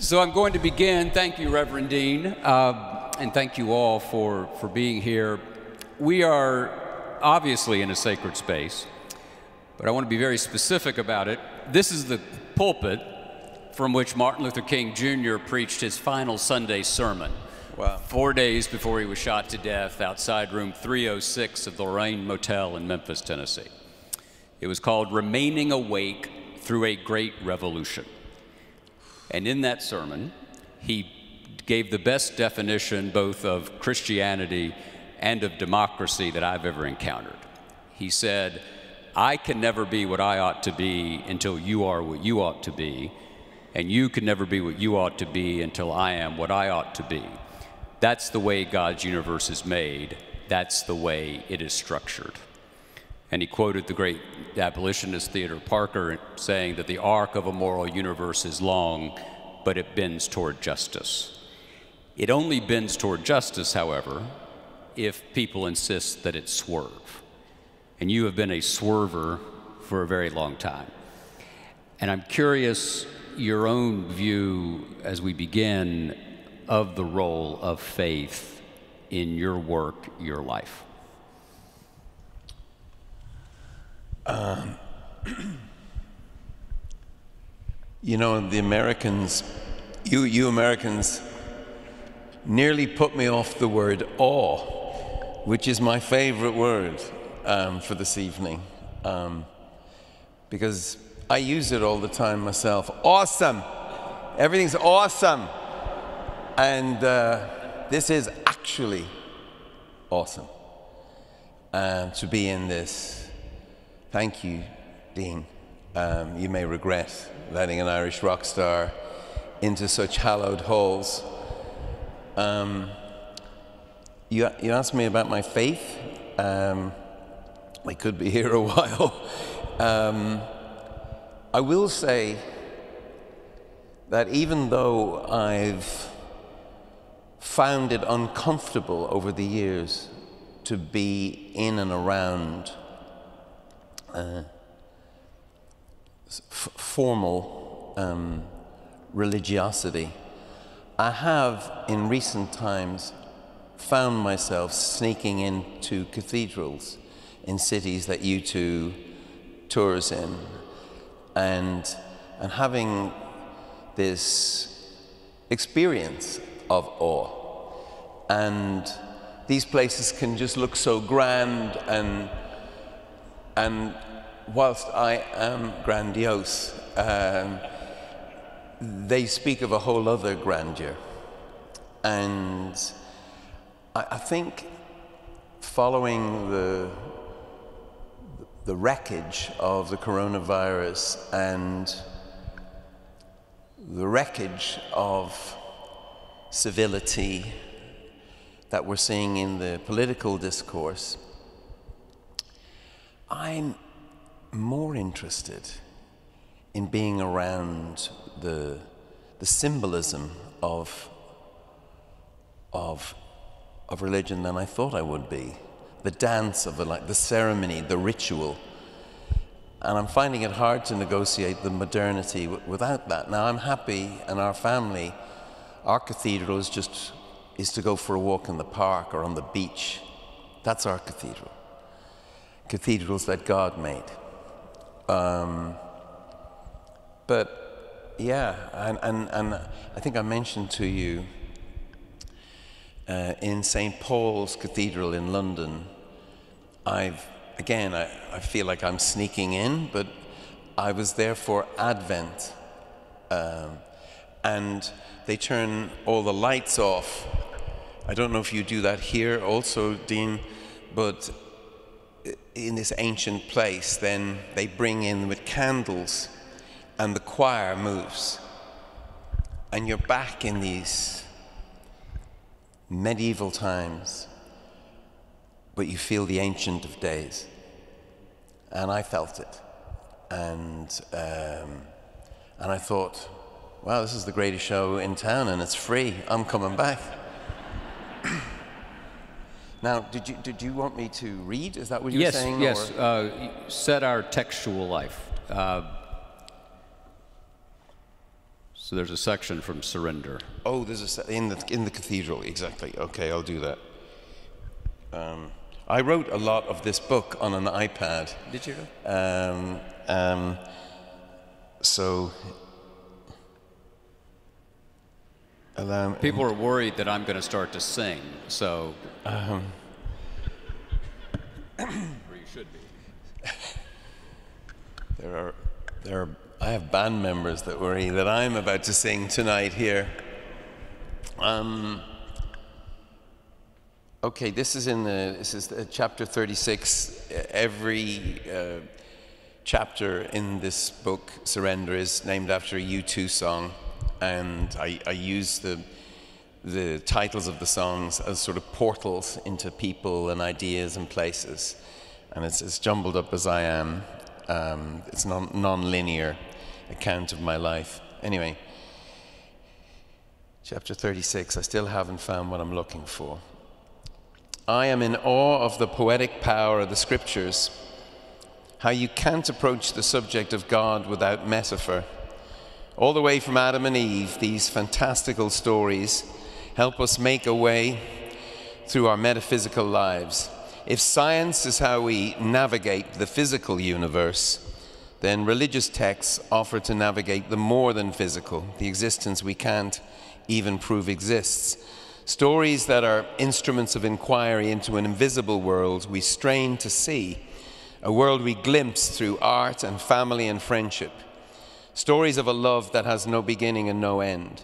So I'm going to begin. Thank you, Reverend Dean, and thank you all for being here. We are obviously in a sacred space, but I want to be very specific about it. This is the pulpit from which Martin Luther King Jr. preached his final Sunday sermon. Wow. 4 days before he was shot to death outside room 306 of the Lorraine Motel in Memphis, Tennessee. It was called Remaining Awake Through a Great Revolution. And in that sermon, he gave the best definition both of Christianity and of democracy that I've ever encountered. He said, I can never be what I ought to be until you are what you ought to be, and you can never be what you ought to be until I am what I ought to be. That's the way God's universe is made. That's the way it is structured. And he quoted the great abolitionist Theodore Parker saying that the arc of a moral universe is long, but it bends toward justice. It only bends toward justice, however, if people insist that it swerve. And you have been a swerver for a very long time. And I'm curious your own view as we begin of the role of faith in your work, your life. You know, the Americans, you Americans nearly put me off the word awe, which is my favorite word for this evening, because I use it all the time myself. Awesome! Everything's awesome! And this is actually awesome to be in this. Thank you, Dean. You may regret letting an Irish rock star into such hallowed halls. You asked me about my faith. I could be here a while. I will say that even though I've found it uncomfortable over the years to be in and around formal religiosity, I have in recent times found myself sneaking into cathedrals in cities that U2 tours in, and having this experience of awe. And these places can just look so grand, and whilst I am grandiose, they speak of a whole other grandeur. And I think following the wreckage of the coronavirus and the wreckage of civility that we're seeing in the political discourse, I'm more interested in being around the symbolism of religion than I thought I would be. The dance of it, like the ceremony, the ritual. And I'm finding it hard to negotiate the modernity without that. Now I'm happy, and our family, our cathedral is to go for a walk in the park or on the beach. That's our cathedral. Cathedrals that God made. But yeah, and I think I mentioned to you in St. Paul's Cathedral in London, I feel like I'm sneaking in, but I was there for Advent, and they turn all the lights off. I don't know if you do that here also, Dean, but in this ancient place, then they bring in with candles, and the choir moves, and you're back in these medieval times, but you feel the Ancient of Days. And I felt it, and I thought, wow, this is the greatest show in town, and it's free. I'm coming back. Now, did you want me to read? Is that what you were saying? Yes, set our textual life. So there's a section from Surrender. Oh, there's in the cathedral, exactly. Okay, I'll do that. I wrote a lot of this book on an iPad. Did you? So people are worried that I'm going to start to sing, so or you should be. I have band members that worry that I'm about to sing tonight here. Okay, this is chapter 36. Every chapter in this book, Surrender, is named after a U2 song, and I use the titles of the songs as sort of portals into people and ideas and places, and it's as jumbled up as I am. It's non-linear account of my life. Anyway, chapter 36, I still haven't found what I'm looking for. I am in awe of the poetic power of the scriptures, how you can't approach the subject of God without metaphor. All the way from Adam and Eve, these fantastical stories help us make a way through our metaphysical lives. If science is how we navigate the physical universe, then religious texts offer to navigate the more than physical, the existence we can't even prove exists. Stories that are instruments of inquiry into an invisible world we strain to see, a world we glimpse through art and family and friendship. Stories of a love that has no beginning and no end.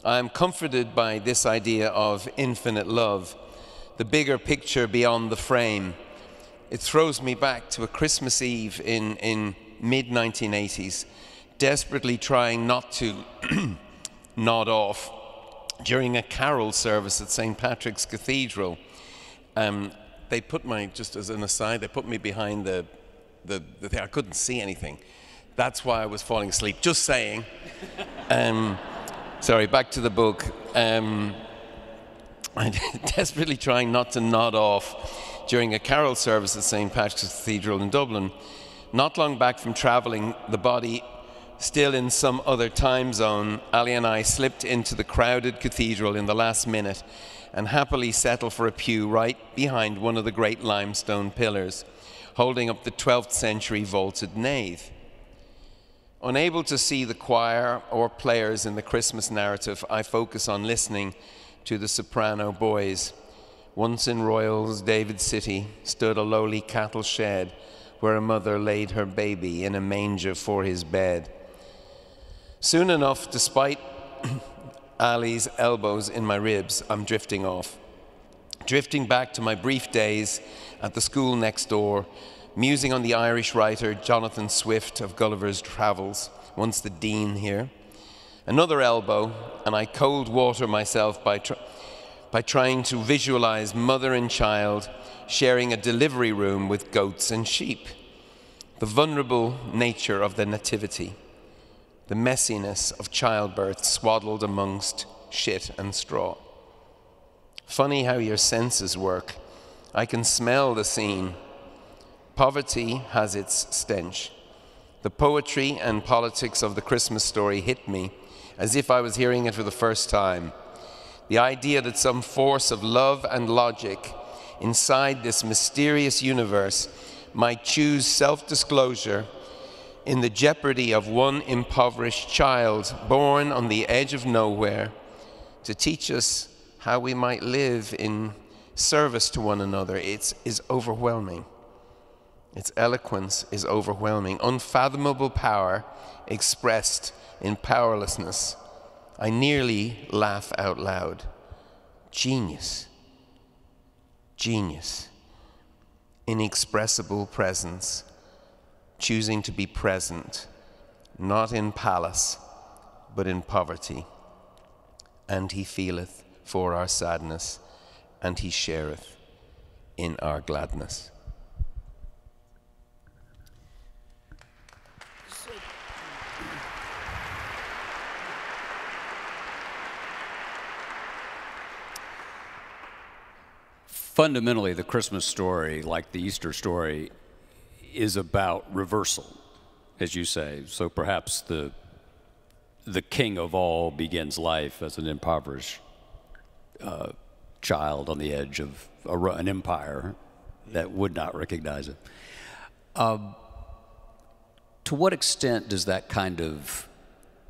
I am comforted by this idea of infinite love, the bigger picture beyond the frame. It throws me back to a Christmas Eve in mid-1980s, desperately trying not to nod off during a carol service at St. Patrick's Cathedral. They put just as an aside, they put me behind the thing. I couldn't see anything. That's why I was falling asleep, just saying. Sorry, back to the book. I'm desperately trying not to nod off during a carol service at St. Patrick's Cathedral in Dublin. Not long back from traveling, the body still in some other time zone, Ali and I slipped into the crowded cathedral in the last minute and happily settled for a pew right behind one of the great limestone pillars, holding up the 12th century vaulted nave. Unable to see the choir or players in the Christmas narrative, I focus on listening to the soprano boys. Once in Royal's David City stood a lowly cattle shed where a mother laid her baby in a manger for his bed. Soon enough, despite Ali's elbows in my ribs, I'm drifting off. Drifting back to my brief days at the school next door, musing on the Irish writer Jonathan Swift of Gulliver's Travels, once the dean here. Another elbow, and I cold water myself by trying to visualize mother and child sharing a delivery room with goats and sheep. The vulnerable nature of the nativity. The messiness of childbirth swaddled amongst shit and straw. Funny how your senses work. I can smell the scene. Poverty has its stench. The poetry and politics of the Christmas story hit me as if I was hearing it for the first time. The idea that some force of love and logic inside this mysterious universe might choose self-disclosure in the jeopardy of one impoverished child born on the edge of nowhere to teach us how we might live in service to one another is overwhelming. Its eloquence is overwhelming. Unfathomable power expressed in powerlessness. I nearly laugh out loud. Genius. Genius. Inexpressible presence. Choosing to be present, not in palace, but in poverty. And he feeleth for our sadness, and he shareth in our gladness. Fundamentally, the Christmas story, like the Easter story, is about reversal, as you say. So perhaps the king of all begins life as an impoverished child on the edge of an empire that would not recognize it. To what extent does that kind of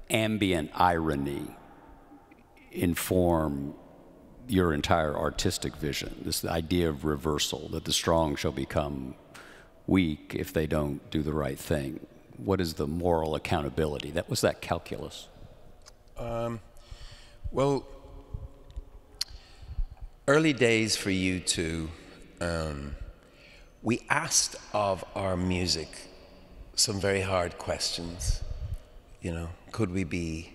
ambient irony inform your entire artistic vision, this idea of reversal, that the strong shall become weak if they don't do the right thing? What is the moral accountability? Was that calculus? Well, early days for U2, we asked of our music some very hard questions. You know, could we be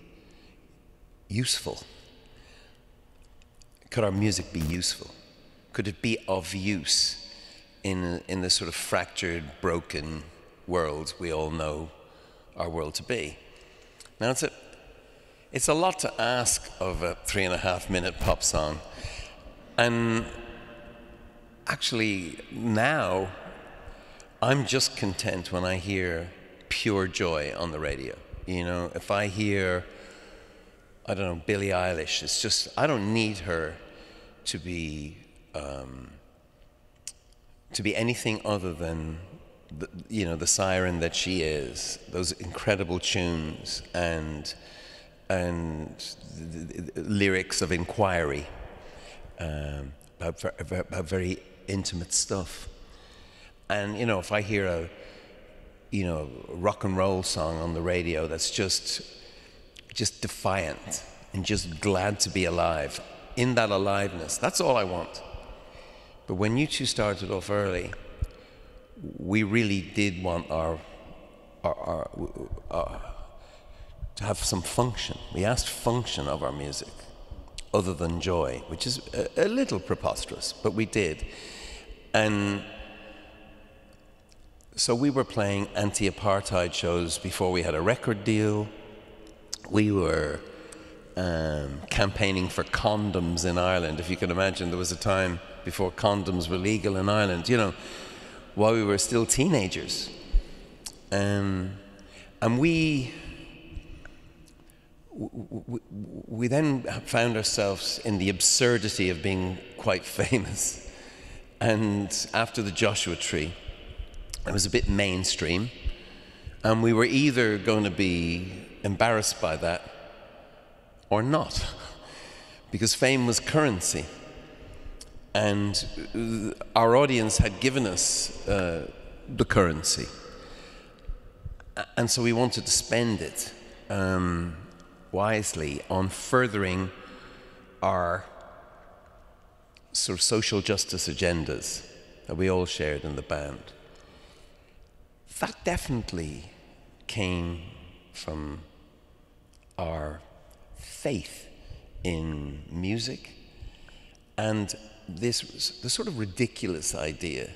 useful? Could our music be useful? Could it be of use in the sort of fractured, broken world we all know our world to be? Now, it's a lot to ask of a 3.5-minute pop song. And actually, now, I'm just content when I hear pure joy on the radio. You know, if I hear, I don't know, Billie Eilish, it's just, I don't need her to be anything other than the siren that she is, those incredible tunes and the lyrics of inquiry about very intimate stuff. And if I hear a rock and roll song on the radio that's just defiant and just glad to be alive, in that aliveness, that's all I want. But when U2 started off early, we really did want our to have some function. We asked function of our music, other than joy, which is a little preposterous, but we did. And so we were playing anti-apartheid shows before we had a record deal. We were campaigning for condoms in Ireland. If you can imagine, there was a time before condoms were legal in Ireland, while we were still teenagers. And we then found ourselves in the absurdity of being quite famous. And after the Joshua Tree, it was a bit mainstream, and we were either going to be embarrassed by that or not, because fame was currency, and our audience had given us the currency, and so we wanted to spend it wisely on furthering our sort of social justice agendas that we all shared in the band. That definitely came from our faith in music and the sort of ridiculous idea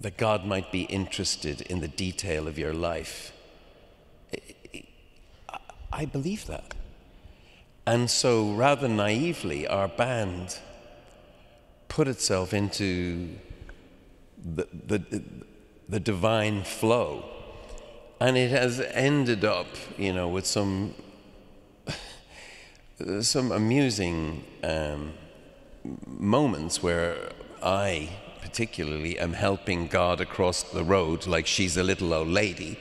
that God might be interested in the detail of your life. I believe that. And so rather naively, our band put itself into the divine flow, and it has ended up, with some amusing moments where I particularly am helping God across the road like she's a little old lady.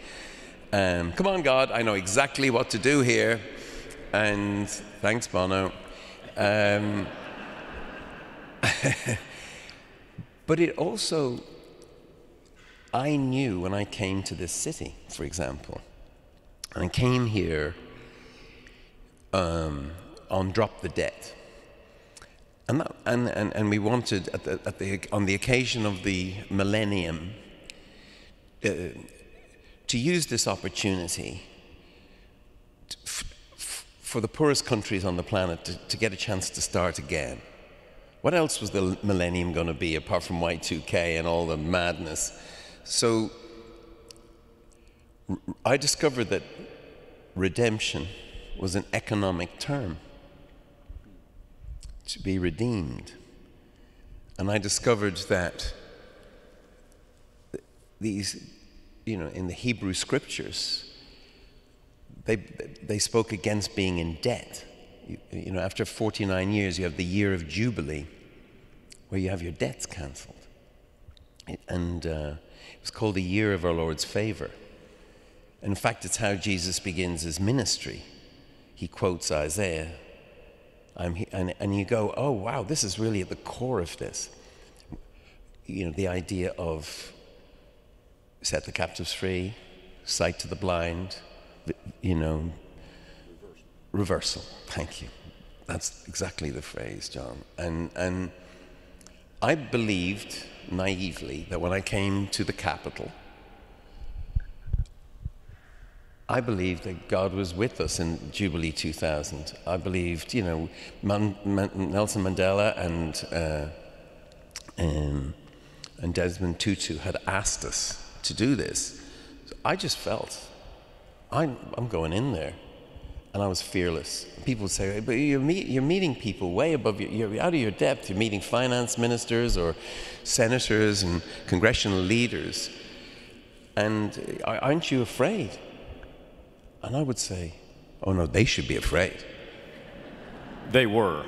Come on, God, I know exactly what to do here, and thanks, Bono. But it also, I knew when I came to this city, for example, and I came here on Drop the Debt, and we wanted on the occasion of the millennium to use this opportunity for the poorest countries on the planet to get a chance to start again. What else was the millennium going to be apart from Y2K and all the madness? So I discovered that redemption was an economic term, to be redeemed. And I discovered that these, in the Hebrew scriptures, they spoke against being in debt. You know, after 49 years, you have the year of Jubilee, where you have your debts cancelled. And it was called the year of our Lord's favor. In fact, it's how Jesus begins his ministry. He quotes Isaiah, and you go, oh, wow, this is really at the core of this. You know, the idea of set the captives free, sight to the blind, you know, reversal. Thank you. That's exactly the phrase, John. And I believed naively that when I came to the capital, I believed that God was with us in Jubilee 2000. I believed, you know, Nelson Mandela and Desmond Tutu had asked us to do this. So I just felt, I'm going in there. And I was fearless. People would say, but you're meeting people way above, you're out of your depth. You're meeting finance ministers or senators and congressional leaders. And aren't you afraid? And I would say, oh no, they should be afraid. They were.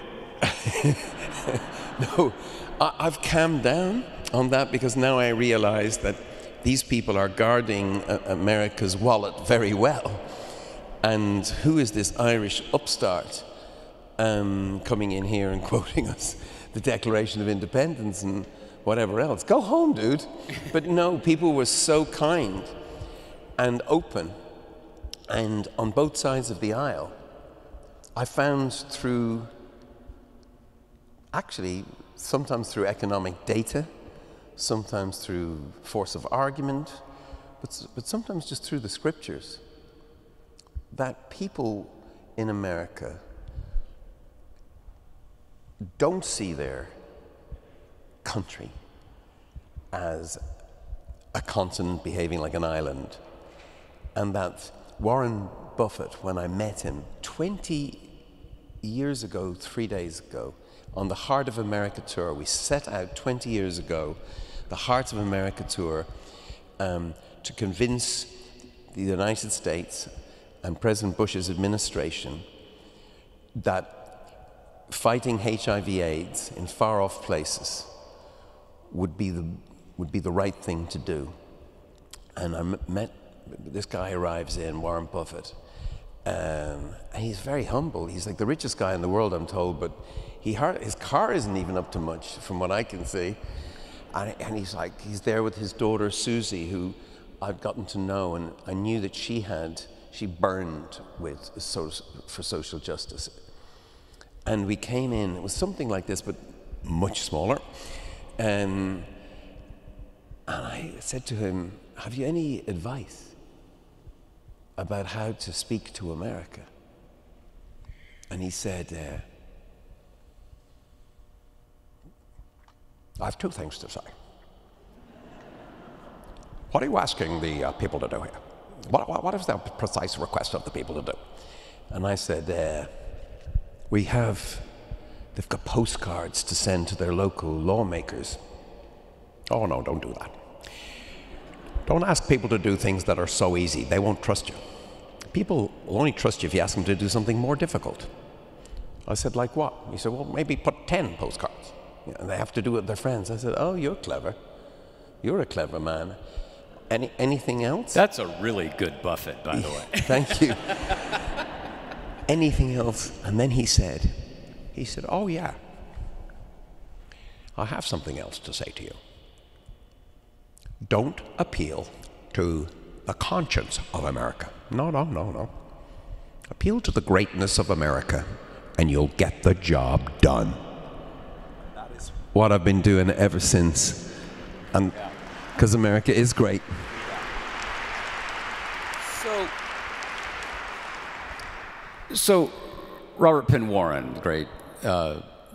No, I've calmed down on that because now I realize that these people are guarding America's wallet very well. And who is this Irish upstart coming in here and quoting us the Declaration of Independence and whatever else? Go home, dude. But no, people were so kind and open. And on both sides of the aisle, I found through, actually, sometimes through economic data, sometimes through force of argument, but sometimes just through the scriptures, that people in America don't see their country as a continent behaving like an island. And that Warren Buffett, when I met him 20 years ago, 3 days ago, on the Heart of America tour, we set out 20 years ago, the Heart of America tour, to convince the United States and President Bush's administration that fighting HIV/AIDS in far-off places would be the right thing to do. And I met this guy arrives in, Warren Buffett, and he's very humble. He's like the richest guy in the world, I'm told, but his car isn't even up to much, from what I can see. And he's there with his daughter Susie, who I've gotten to know, and I knew that she burned for social justice. And we came in, it was something like this, but much smaller. And I said to him, have you any advice about how to speak to America? And he said, I have two things to say. What are you asking the people to do here? What is the precise request of the people to do? And I said, they've got postcards to send to their local lawmakers. Oh no, don't do that. Don't ask people to do things that are so easy. They won't trust you. People will only trust you if you ask them to do something more difficult. I said, like what? He said, well, maybe put 10 postcards. And they have to do it with their friends. I said, oh, you're clever. You're a clever man. Anything else? That's a really good Buffett, by the way. Thank you. Anything else? And then he said, oh yeah, I have something else to say to you. Don't appeal to the conscience of America. No. Appeal to the greatness of America, and you'll get the job done. That is what I've been doing ever since. And because America is great. So Robert Penn Warren, the great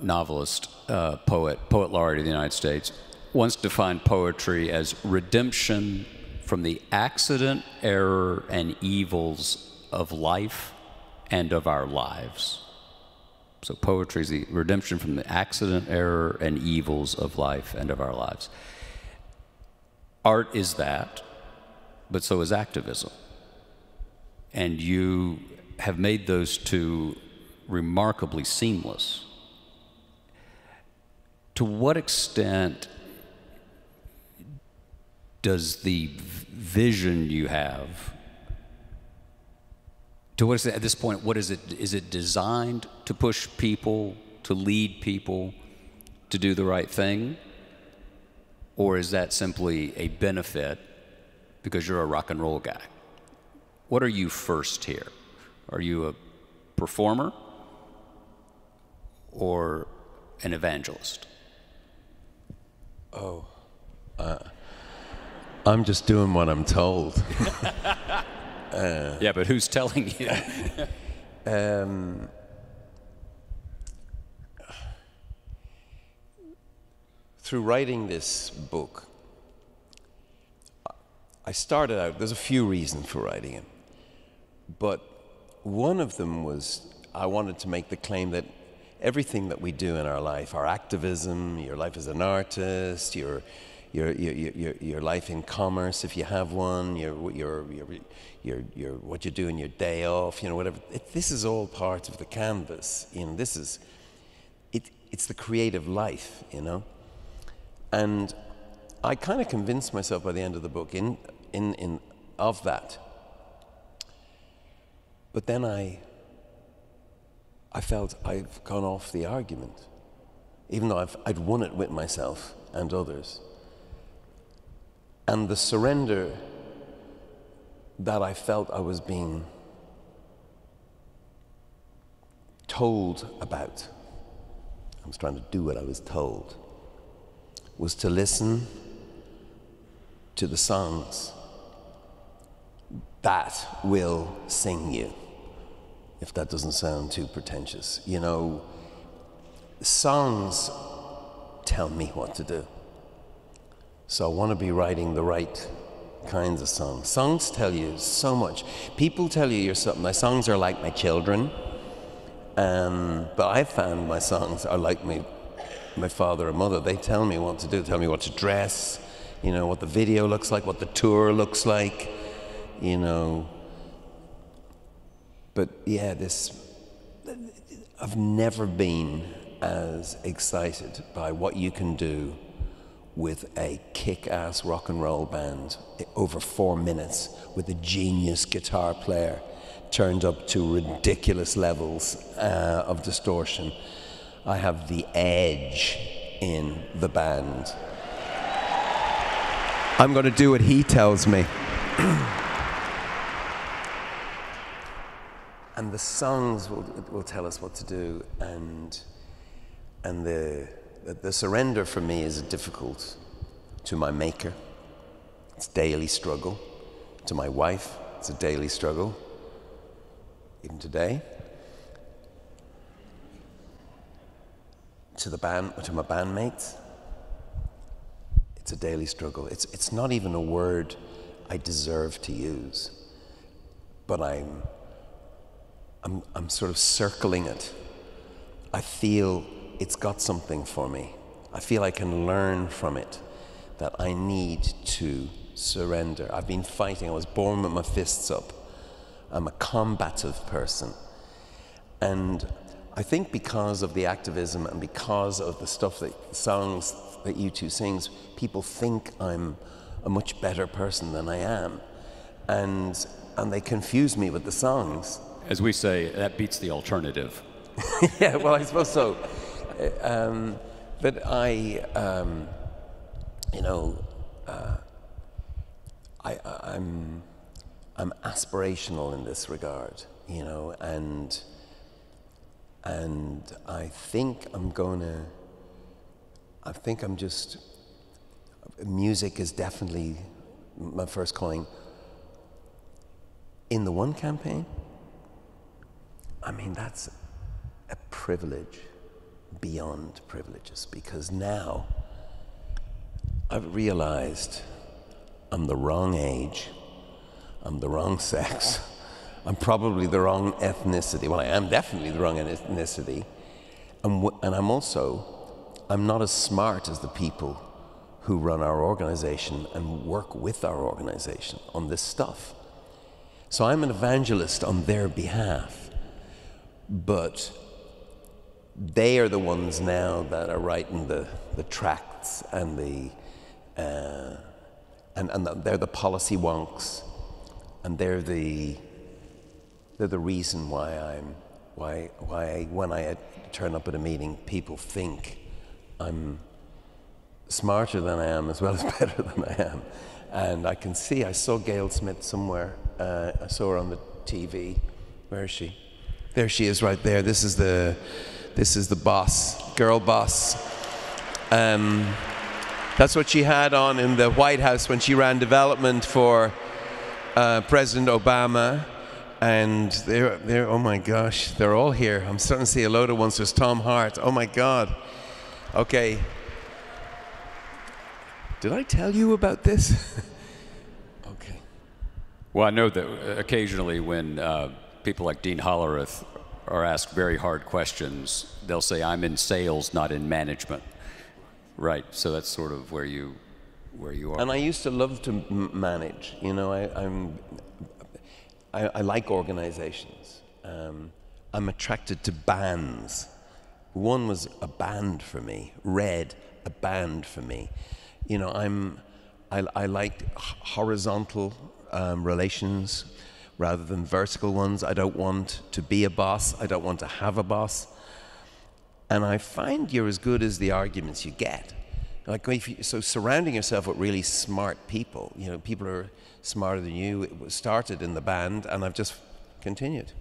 novelist, poet laureate of the United States, once defined poetry as redemption from the accident, error, and evils of life and of our lives. So poetry is the redemption from the accident, error, and evils of life and of our lives. Art is that, but so is activism. And you have made those two remarkably seamless. To what extent does the vision you have, to what extent at this point, what is it? Is it designed to push people, to lead people to do the right thing? Or is that simply a benefit because you're a rock and roll guy? What are you first here? Are you a performer or an evangelist? Oh, I'm just doing what I'm told. Yeah, but who's telling you? Through writing this book, I started out, there's a few reasons for writing it, but one of them was I wanted to make the claim that everything that we do in our life, our activism, your life as an artist, your life in commerce, if you have one, what you do in your day off, whatever. This is all part of the canvas. It's the creative life, And I kind of convinced myself by the end of the book of that. But then I felt I've gone off the argument, even though I'd won it with myself and others. And the surrender that I felt I was being told about, I was trying to do what I was told, was to listen to the songs that will sing you, if that doesn't sound too pretentious. Songs tell me what to do. So I want to be writing the right kinds of songs. Songs tell you so much. People tell you you're something. My songs are like my children, but I found my songs are like my father and mother. They tell me what to do, tell me what to dress, what the video looks like, what the tour looks like, But yeah, I've never been as excited by what you can do with a kick-ass rock and roll band over 4 minutes with a genius guitar player turned up to ridiculous levels of distortion. I have the edge in the band. I'm going to do what he tells me. And the songs will tell us what to do, and the surrender for me is difficult. To my maker, it's daily struggle. To my wife, it's a daily struggle, even today. To my bandmates, it's a daily struggle. It's not even a word I deserve to use, but I'm sort of circling it. I feel it's got something for me. I feel I can learn from it, that I need to surrender. I've been fighting. I was born with my fists up. I'm a combative person. And I think because of the activism and because of the songs that U2 sings, people think I'm a much better person than I am. And they confuse me with the songs. As we say, that beats the alternative. Yeah, well, I suppose so. But I'm aspirational in this regard, and I think music is definitely my first calling. In the One campaign, that's a privilege beyond privileges, because now I've realized I'm the wrong age, I'm the wrong sex, I'm probably the wrong ethnicity. Well, I am definitely the wrong ethnicity. And I'm not as smart as the people who run our organization and work with our organization on this stuff. So I'm an evangelist on their behalf, but they are the ones now that are writing the tracts and they're the policy wonks, and they're the reason why when I turn up at a meeting, people think I'm smarter than I am as well as better than I am. And I can see, I saw Gail Smith somewhere. I saw her on the TV. Where is she? There she is, right there. This is the boss, girl boss. That's what she had on in the White House when she ran development for President Obama. And they're, oh my gosh, they're all here. I'm starting to see a load of ones. There's Tom Hart. Oh my God. Okay. Did I tell you about this? Okay. Well, I know that occasionally when people like Dean Hollerith are asked very hard questions, they'll say, I'm in sales, not in management. Right, so that's sort of where you are. And I used to love to manage. You know, I like organizations. I'm attracted to bands. One was a band for me. Red, a band for me. You know, I like horizontal relations rather than vertical ones. I don't want to be a boss. I don't want to have a boss. And I find you're as good as the arguments you get. Like, so surrounding yourself with really smart people, you know, people who are smarter than you, it started in the band, and I've just continued.